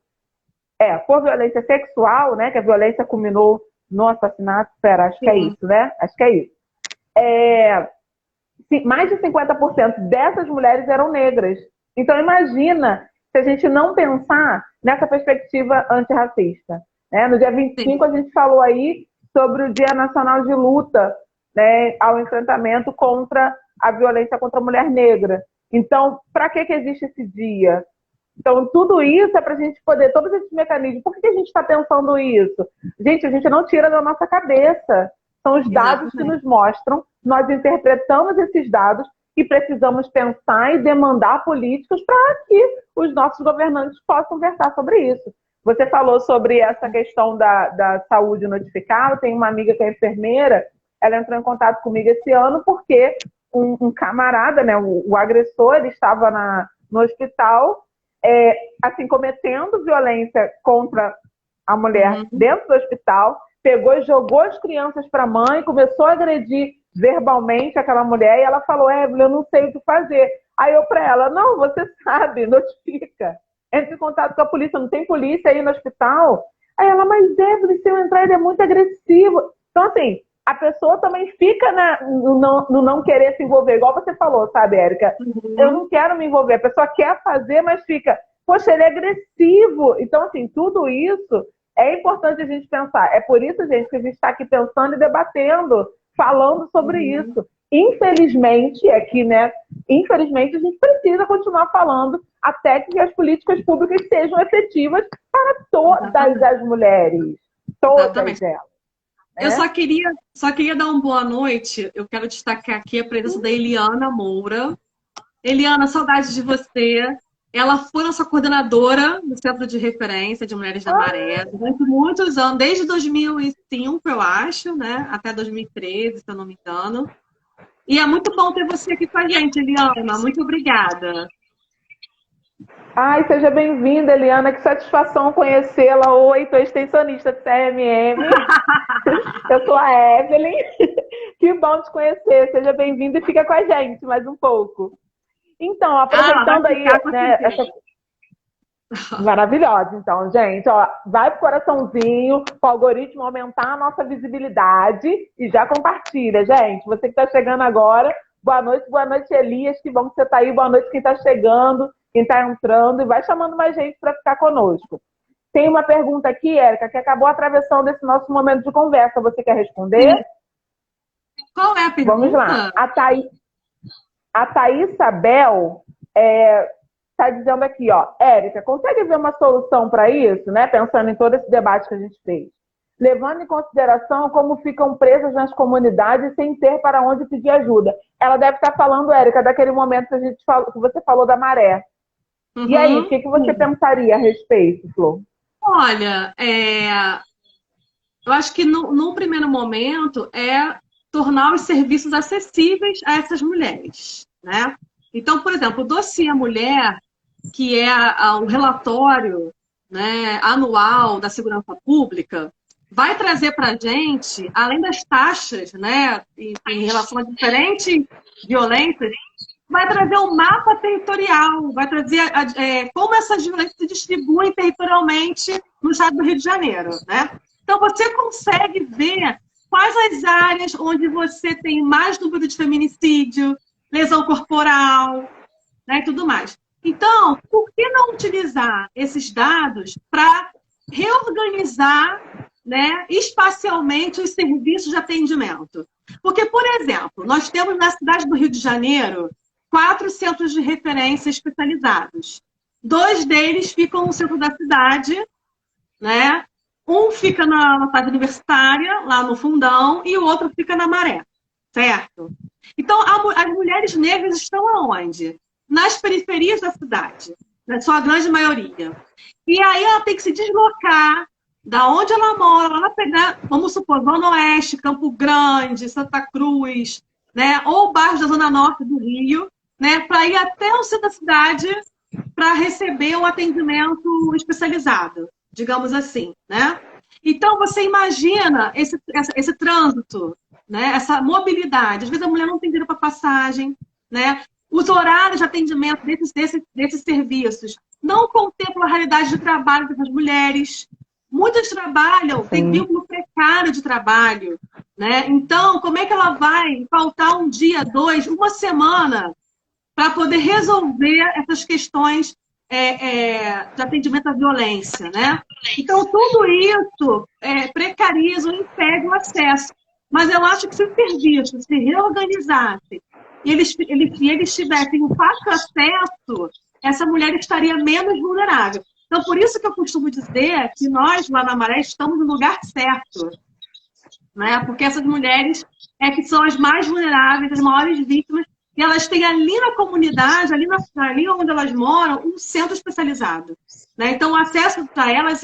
por violência sexual, né, que a violência culminou no assassinato, acho que é isso, né? Acho que é isso. Mais de 50% dessas mulheres eram negras. Então, imagina se a gente não pensar nessa perspectiva antirracista. Né? No dia 25, a gente falou aí sobre o Dia Nacional de Luta, né, ao enfrentamento contra a violência contra a mulher negra. Então, para que existe esse dia? Então, tudo isso é para a gente poder, todos esses mecanismos. Por que a gente está pensando isso? Gente, a gente não tira da nossa cabeça. São os dados que nos mostram, nós interpretamos esses dados e precisamos pensar e demandar políticas para que os nossos governantes possam versar sobre isso. Você falou sobre essa questão da saúde notificada. Tem uma amiga que é enfermeira, ela entrou em contato comigo esse ano porque um camarada, né, o agressor, ele estava no hospital, assim, cometendo violência contra a mulher dentro do hospital, pegou e jogou as crianças para a mãe, começou a agredir verbalmente aquela mulher, e ela falou: Evelyn, eu não sei o que fazer. Aí eu para ela: não, você sabe, notifica. Entre em contato com a polícia, não tem polícia aí no hospital? Aí ela: mas Evelyn, se eu entrar, ele é muito agressivo. Então, assim, a pessoa também fica no não querer se envolver, igual você falou, sabe, Érica? Eu não quero me envolver. A pessoa quer fazer, mas fica: poxa, ele é agressivo. Então, assim, tudo isso é importante a gente pensar. É por isso, gente, que a gente está aqui pensando e debatendo, falando sobre isso. Infelizmente, aqui, né? Infelizmente, a gente precisa continuar falando até que as políticas públicas sejam efetivas para todas as mulheres. Todas elas. Eu só queria dar uma boa noite. Eu quero destacar aqui a presença da Eliana Moura. Eliana, saudade de você. Ela foi nossa coordenadora no Centro de Referência de Mulheres da Maré durante muitos anos, desde 2005, eu acho, né? Até 2013, se eu não me engano. E é muito bom ter você aqui com a gente, Eliana. Muito obrigada. Ai, seja bem-vinda, Eliana. Que satisfação conhecê-la. Oi, sou extensionista do CMM. Eu sou a Evelyn. Que bom te conhecer. Seja bem-vinda e fica com a gente mais um pouco. Então, aproveitando aí, né, maravilhosa, então, gente, ó, vai pro coraçãozinho, o algoritmo aumentar a nossa visibilidade e já compartilha, gente. Você que está chegando agora, boa noite, Elias, que bom que você está aí, boa noite quem está chegando, quem está entrando, e vai chamando mais gente para ficar conosco. Tem uma pergunta aqui, Érica, que acabou atravessando esse nosso momento de conversa. Você quer responder? Qual é a pergunta? Vamos lá. A Thaísa Bel está dizendo aqui, ó: Érica, consegue ver uma solução para isso, né? Pensando em todo esse debate que a gente fez, levando em consideração como ficam presas nas comunidades sem ter para onde pedir ajuda. Ela deve estar falando, Érica, daquele momento que você falou da maré. E aí, o que você pensaria a respeito, Flor? Olha, eu acho que num primeiro momento tornar os serviços acessíveis a essas mulheres, né? Então, por exemplo, o Dossiê Mulher, que é o relatório, né, anual da segurança pública, vai trazer para a gente, além das taxas, né, em relação a diferentes violências, vai trazer um mapa territorial, vai trazer como essas violências se distribuem territorialmente no estado do Rio de Janeiro, né? Então, você consegue ver quais as áreas onde você tem mais número de feminicídio, lesão corporal, né, e tudo mais. Então, por que não utilizar esses dados para reorganizar, né, espacialmente os serviços de atendimento? Porque, por exemplo, nós temos na cidade do Rio de Janeiro 4 centros de referência especializados. 2 deles ficam no centro da cidade, né? Um fica na cidade universitária, lá no Fundão, e o outro fica na Maré, certo? Então, as mulheres negras estão aonde? Nas periferias da cidade, na sua grande maioria. E aí ela tem que se deslocar da onde ela mora, lá vamos supor, Zona Oeste, Campo Grande, Santa Cruz, né? Ou bairros da Zona Norte do Rio, né? Para ir até o centro da cidade para receber o atendimento especializado, digamos assim, né? Então, você imagina esse trânsito, né? Essa mobilidade. Às vezes a mulher não tem dinheiro para passagem, né? Os horários de atendimento desses serviços não contemplam a realidade de trabalho dessas mulheres. Muitas trabalham, têm vínculo precário de trabalho, né? Então, como é que ela vai faltar um dia, 2, uma semana para poder resolver essas questões de atendimento à violência, né? Então, tudo isso precariza ou impede o acesso. Mas eu acho que se os serviços se reorganizassem e eles tivessem um fácil acesso, essa mulher estaria menos vulnerável. Então, por isso que eu costumo dizer que nós, lá na Maré, estamos no lugar certo, né? Porque essas mulheres que são as mais vulneráveis, as maiores vítimas, e elas têm ali na comunidade, ali onde elas moram, um centro especializado. Né? Então, o acesso para elas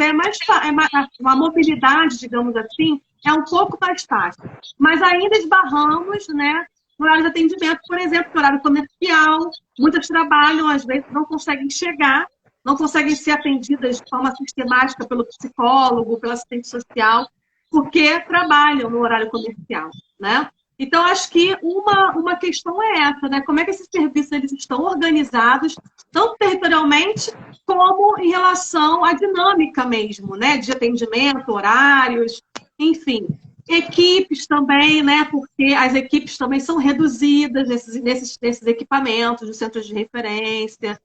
uma mobilidade, digamos assim, é um pouco mais fácil. Mas ainda esbarramos, né, no horário de atendimento, por exemplo, no horário comercial. Muitas trabalham, às vezes não conseguem chegar, não conseguem ser atendidas de forma sistemática pelo psicólogo, pelo assistente social, porque trabalham no horário comercial, né? Então, acho que uma questão é essa, né? Como é que esses serviços eles estão organizados, tanto territorialmente, como em relação à dinâmica mesmo, né? De atendimento, horários, enfim. Equipes também, né? Porque as equipes também são reduzidas nesses equipamentos, dos centros de referência,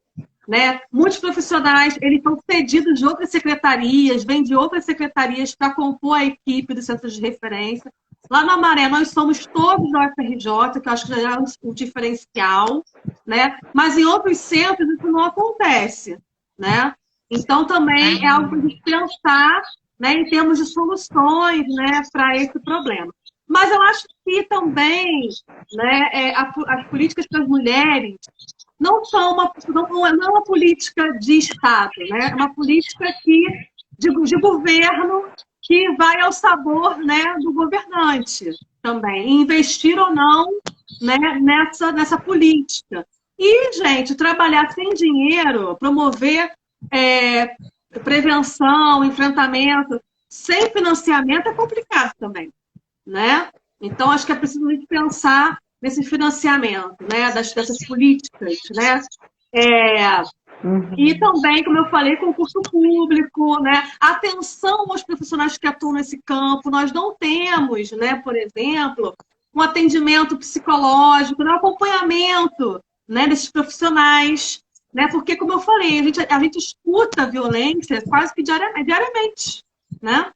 né? Muitos profissionais, eles são cedidos de outras secretarias, vêm de outras secretarias para compor a equipe dos centros de referência. Lá na Maré, nós somos todos da UFRJ, que eu acho que já é um diferencial, né? Mas em outros centros isso não acontece, né? Então também é algo para a gente pensar, né, em termos de soluções, né, para esse problema. Mas eu acho que também, né, as políticas para as mulheres não é uma política de Estado, né? É uma política de governo que vai ao sabor, né, do governante também, investir ou não, né, nessa política. E, gente, trabalhar sem dinheiro, promover prevenção, enfrentamento, sem financiamento é complicado também, né? Então, acho que é preciso a gente pensar nesse financiamento, né, dessas políticas, né? E também, como eu falei, concurso público, né? Atenção aos profissionais que atuam nesse campo. Nós não temos, né, por exemplo, um atendimento psicológico, um acompanhamento, né, desses profissionais, né? Porque, como eu falei, a gente escuta a violência quase que diariamente, né?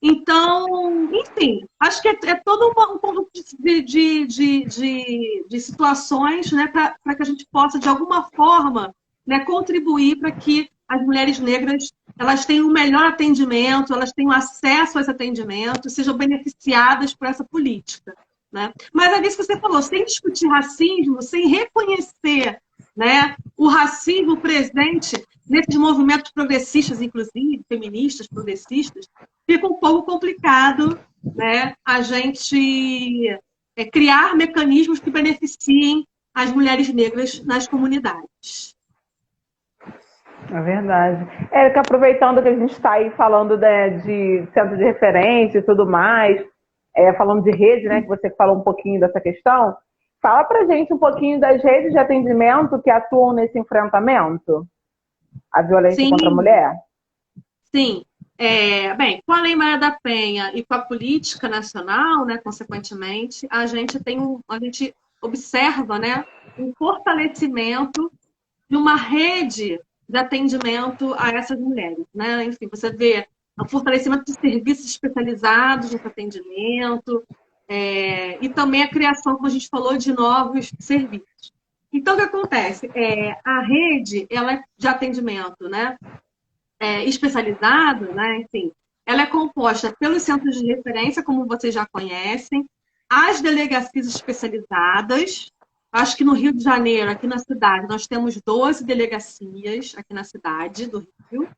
Então, enfim, acho que é todo um conjunto de situações, né, para que a gente possa, de alguma forma, né, contribuir para que as mulheres negras elas tenham um melhor atendimento, elas tenham acesso a esse atendimento, sejam beneficiadas por essa política, né? Mas é isso que você falou, sem discutir racismo, sem reconhecer, né, o racismo presente nesses movimentos progressistas, inclusive, feministas, progressistas, fica um pouco complicado, né, a gente criar mecanismos que beneficiem as mulheres negras nas comunidades. É verdade. Érica, aproveitando que a gente está aí falando, né, de centro de referência e tudo mais, falando de rede, né, que você falou um pouquinho dessa questão, fala pra gente um pouquinho das redes de atendimento que atuam nesse enfrentamento à violência contra a mulher. Sim. Bem, com a Lei Maria da Penha e com a política nacional, né, consequentemente, a gente observa, né, um fortalecimento de uma rede de atendimento a essas mulheres, né? Enfim, você vê o fortalecimento de serviços especializados nesse atendimento e também a criação, como a gente falou, de novos serviços. Então, o que acontece? A rede de atendimento, né, especializado, né, enfim, ela é composta pelos centros de referência, como vocês já conhecem, as delegacias especializadas. Acho que no Rio de Janeiro, aqui na cidade, nós temos 12 delegacias aqui na cidade do Rio.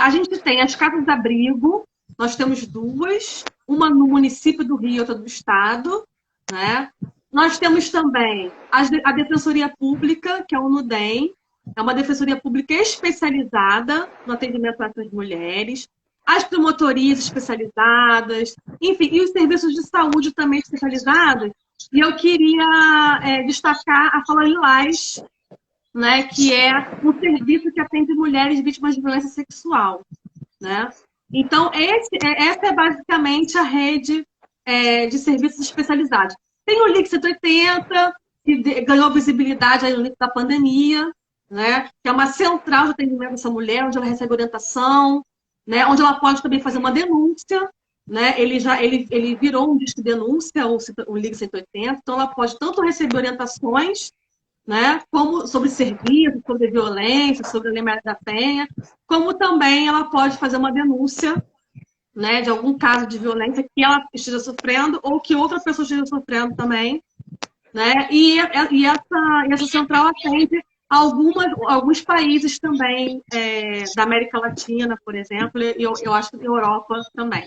A gente tem as casas de abrigo, nós temos 2, uma no município do Rio e outra do estado, né? Nós temos também a Defensoria Pública, que é o NUDEM, é uma defensoria pública especializada no atendimento a essas mulheres, as promotorias especializadas, enfim, e os serviços de saúde também especializados. E eu queria destacar a Fala Lilás, né, que é um serviço que atende mulheres vítimas de violência sexual, né? Então, essa é basicamente a rede de serviços especializados. Tem o LIC 180, que ganhou visibilidade aí no link da pandemia, né, que é uma central de atendimento dessa mulher, onde ela recebe orientação, né, onde ela pode também fazer uma denúncia, né? Ele virou um disco de denúncia, o LIC 180, então ela pode tanto receber orientações, né, como sobre serviço, sobre violência, sobre a Lei Maria da Penha, como também ela pode fazer uma denúncia, né, de algum caso de violência que ela esteja sofrendo ou que outra pessoa esteja sofrendo também, né? E essa central atende alguns países também da América Latina, por exemplo, e eu acho que na Europa também.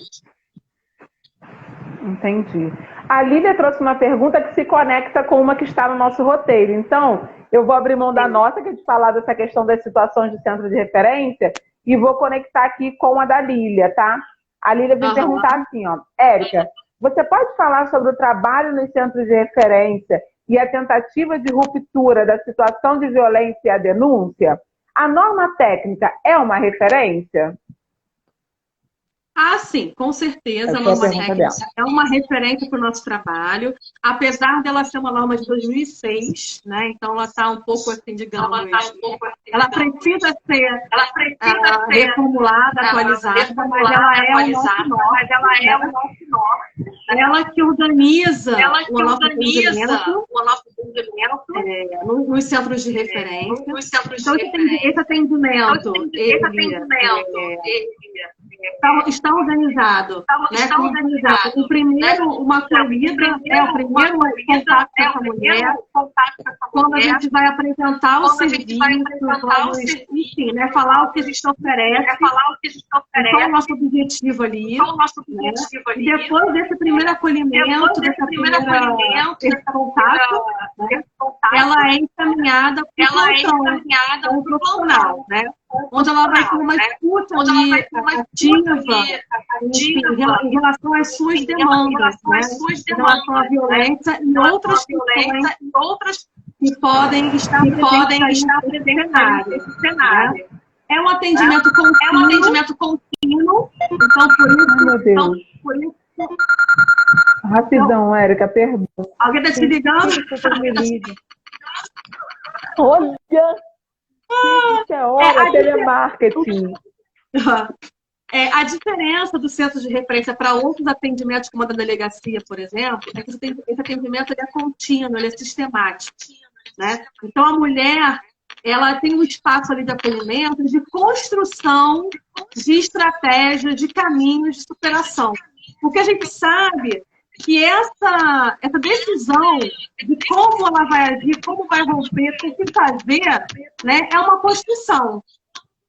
Entendi. A Lília trouxe uma pergunta que se conecta com uma que está no nosso roteiro. Então, eu vou abrir mão da nossa, que é de falar dessa questão das situações de centro de referência, e vou conectar aqui com a da Lília, tá? A Lília vem perguntar assim, ó. Érica, você pode falar sobre o trabalho nos centros de referência e a tentativa de ruptura da situação de violência e a denúncia? A norma técnica é uma referência? Ah, sim, com certeza. A norma técnica é uma referência para o nosso trabalho, apesar dela ser uma norma de 2006, né? Então ela está um pouco assim, digamos, ela precisa ser reformulada, atualizada, mas ela é o nosso norte. Ela que organiza o nosso atendimento nos centros de referência. Então esse atendimento está organizado, O primeiro, uma acolhida, o primeiro contato com essa mulher, quando a gente vai apresentar o serviço, vamos, enfim, né, falar o que a gente oferece, qual é o nosso objetivo ali, E depois desse primeiro acolhimento, desse contato, né, ela é encaminhada para um profissional, né? Onde ela vai ter uma escuta ativa em relação às suas demandas, né? Em relação à violência e outras questões que podem estar presentes nesse cenário. É um atendimento contínuo, então por isso. Rapidão, Érica, perdão. Alguém está te ligando? Olha! Isso é hora, telemarketing. A diferença do centro de referência para outros atendimentos, como a da delegacia, por exemplo, é que esse atendimento ele é contínuo, ele é sistemático, né? Então, a mulher ela tem um espaço ali de acolhimento, de construção de estratégias, de caminhos de superação. Porque a gente sabe que essa decisão de como ela vai agir, como vai romper, o que fazer, né, é uma construção.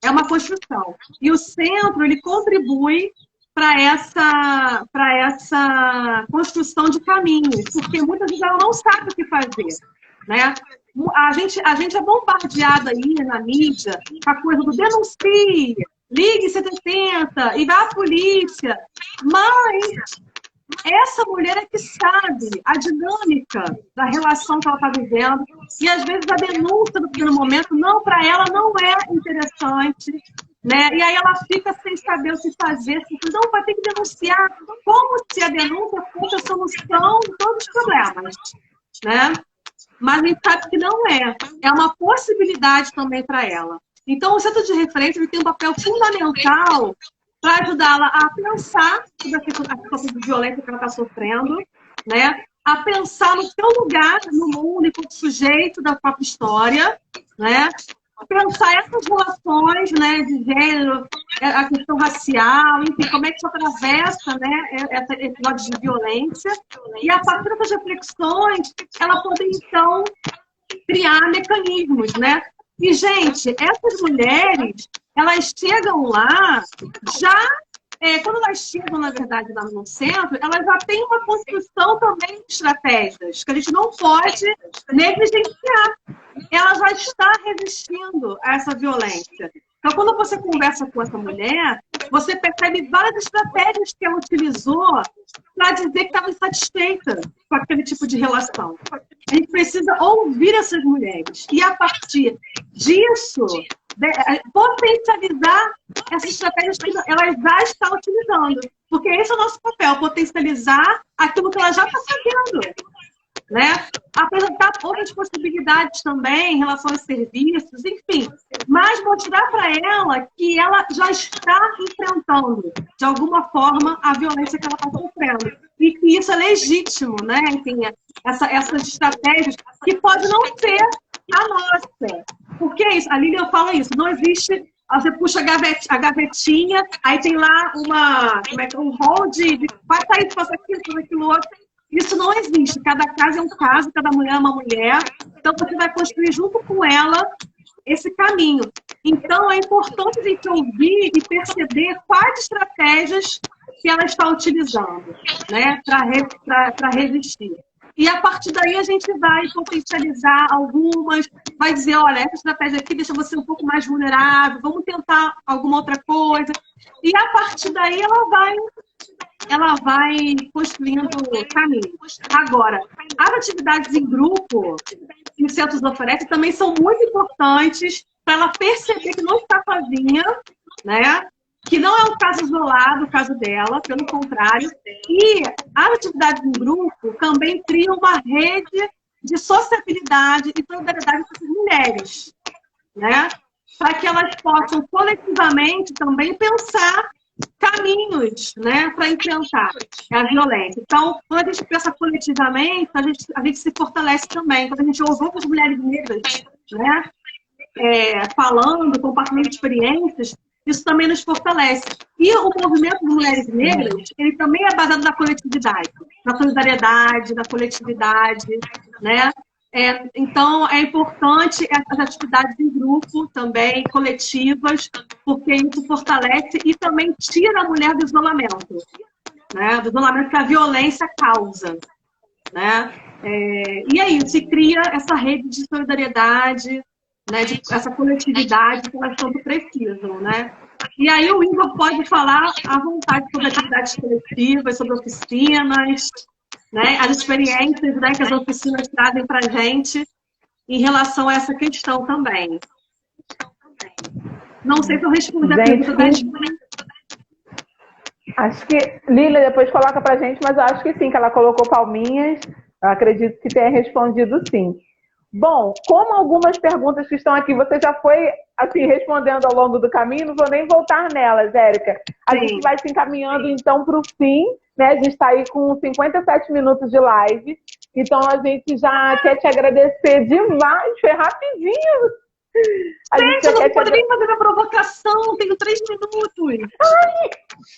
É uma construção. E o centro, ele contribui para essa construção de caminhos, porque muitas vezes ela não sabe o que fazer, né? A gente é bombardeada aí na mídia com a coisa do denuncie, ligue 180 e vá à polícia, mas essa mulher é que sabe a dinâmica da relação que ela está vivendo e às vezes a denúncia no primeiro momento para ela não é interessante, né? E aí ela fica sem saber o que fazer, não vai ter que denunciar, como se a denúncia fosse a solução de todos os problemas, né? Mas a gente sabe que não é. É uma possibilidade também para ela. Então, o centro de referência ele tem um papel fundamental para ajudá-la a pensar sobre a situação de violência que ela está sofrendo, né? A pensar no seu lugar no mundo enquanto sujeito da própria história, né? Pensar essas relações, né, de gênero, a questão racial, enfim, como é que isso atravessa, né, esse modo de violência. E a partir dessas reflexões, ela pode, então, criar mecanismos, né? E, gente, essas mulheres, elas chegam lá já... quando elas chegam, na verdade, lá no centro, elas já têm uma construção também de estratégias que a gente não pode negligenciar. Ela já está resistindo a essa violência. Então, quando você conversa com essa mulher, você percebe várias estratégias que ela utilizou para dizer que estava insatisfeita com aquele tipo de relação. A gente precisa ouvir essas mulheres e, a partir disso, potencializar essas estratégias que elas já estão utilizando. Porque esse é o nosso papel, potencializar aquilo que ela já está fazendo, né? Apresentar outras possibilidades também em relação aos serviços, enfim. Mas mostrar para ela que ela já está enfrentando, de alguma forma, a violência que ela está sofrendo. E que isso é legítimo, né? Enfim, essas estratégias que pode não ser a nossa. Porque é isso, a Lilian fala isso, não existe... Você puxa a gavetinha, aí tem lá um rol de faz isso, faz aquilo, faz aquilo outro. Isso não existe. Cada caso é um caso, cada mulher é uma mulher. Então, você vai construir junto com ela esse caminho. Então, é importante a gente ouvir e perceber quais estratégias que ela está utilizando, né, para resistir. E a partir daí a gente vai potencializar algumas, vai dizer, olha, essa estratégia aqui deixa você um pouco mais vulnerável, vamos tentar alguma outra coisa. E a partir daí ela vai construindo caminhos. Agora, as atividades em grupo que os centros oferecem também são muito importantes para ela perceber que não está sozinha, né? Que não é um caso isolado, o caso dela, pelo contrário. E as atividades em grupo também criam uma rede de sociabilidade e solidariedade com essas mulheres, né? Para que elas possam coletivamente também pensar caminhos, né, para enfrentar a violência. Então, quando a gente pensa coletivamente, a gente se fortalece também. Quando a gente ouve outras mulheres negras, né, falando, compartilhando experiências, isso também nos fortalece. E o movimento de mulheres negras, ele também é baseado na coletividade, na solidariedade, na coletividade, né? Então, é importante as atividades em grupo também, coletivas, porque isso fortalece e também tira a mulher do isolamento, né? Do isolamento que a violência causa, né? E é isso, se cria essa rede de solidariedade, né? Essa coletividade que elas tanto precisam, né? E aí o Igor pode falar à vontade sobre atividades coletivas, sobre oficinas, né, as experiências, né, que as oficinas trazem para a gente em relação a essa questão também. Não sei se eu respondi a pergunta da Júlia. Acho que Lília depois coloca para a gente, mas eu acho que sim, que ela colocou palminhas. Eu acredito que tenha respondido sim. Bom, como algumas perguntas que estão aqui você já foi assim respondendo ao longo do caminho, não vou nem voltar nelas, Érica. A gente vai se encaminhando então para o fim, né? A gente está aí com 57 minutos de live, então a gente já quer te agradecer demais, foi rapidinho. Gente, eu não poderia fazer a provocação, tenho 3 minutos. Ai,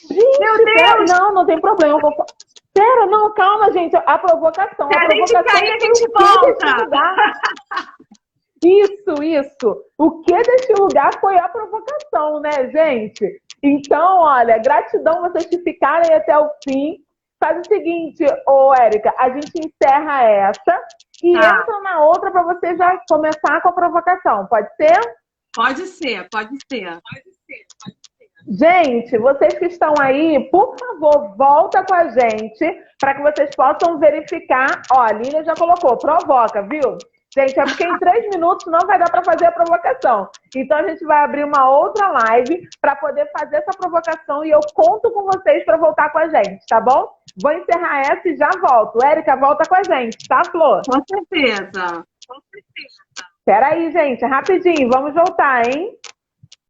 gente, meu Deus! Não tem problema. Pera, não, calma, gente. A provocação. Se a gente cair, a gente volta. Isso. O que desse lugar foi a provocação, né, gente? Então, olha, gratidão vocês que ficarem até o fim. Faz o seguinte, Érica, a gente encerra essa e entra na outra para você já começar com a provocação. Pode ser? Pode ser. Gente, vocês que estão aí, por favor, volta com a gente para que vocês possam verificar. Ó, a Lília já colocou, provoca, viu? Gente, é porque em 3 minutos não vai dar para fazer a provocação. Então a gente vai abrir uma outra live para poder fazer essa provocação e eu conto com vocês para voltar com a gente, tá bom? Vou encerrar essa e já volto. Érica, volta com a gente, tá, Flor? Com certeza. Espera aí, gente, rapidinho, vamos voltar, hein?